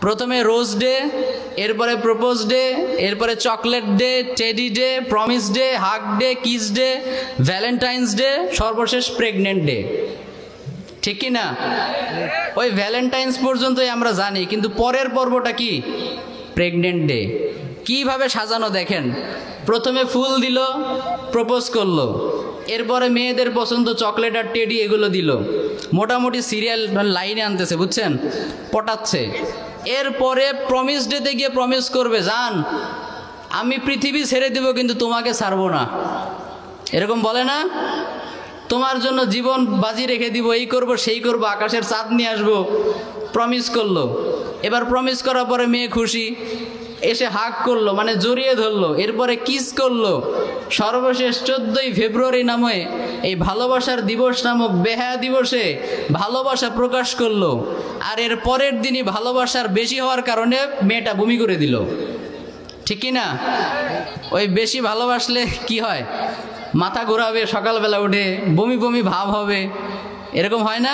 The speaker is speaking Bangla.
প্রথমে রোজ ডে, এরপরে প্রপোজ ডে, এরপরে chocolate day, teddy day, promise day, hug day, kiss day, Valentine's day, সর্বশেষ প্রেগনেন্ট ডে। ঠিক কি না? ওই ভ্যালেন্টাইন্স পর্যন্তই আমরা জানি, কিন্তু পরের পর্বটা কি? Pregnant day. কিভাবে সাজানো দেখেন, প্রথমে ফুল দিল, প্রপোজ করলো, এরপরে মেয়েদের পছন্দ চকলেট আর টেডি এগুলো দিল, মোটামুটি সিরিয়াল লাইনে আনতেছে, বুঝছেন, পটাচ্ছে। এরপরে প্রমিস ডেতে গিয়ে প্রমিস করবে, জান আমি পৃথিবী ছেড়ে দেব কিন্তু তোমাকে ছাড়বো না, এরকম বলে না? তোমার জন্য জীবন বাজি রেখে দিব, এই করব সেই করব, আকাশের চাঁদ নিয়ে আসবো, প্রমিস করলো। এবার প্রমিস করার পরে মেয়ে খুশি, এসে হাগ করলো, মানে জড়িয়ে ধরলো, এরপরে কিস করলো। সর্বশেষ 14ই ফেব্রুয়ারি নামে এই ভালোবাসার দিবস নামক বেহায়া দিবসে ভালোবাসা প্রকাশ করলো। আর এর পরের দিনই ভালোবাসার বেশি হওয়ার কারণে মেয়েটা বমি করে দিল। ঠিক কি না? ওই বেশি ভালোবাসলে কি হয়? মাথা ঘোরাবে, সকালবেলা উঠে বমি বমি ভাব হবে, এরকম হয় না?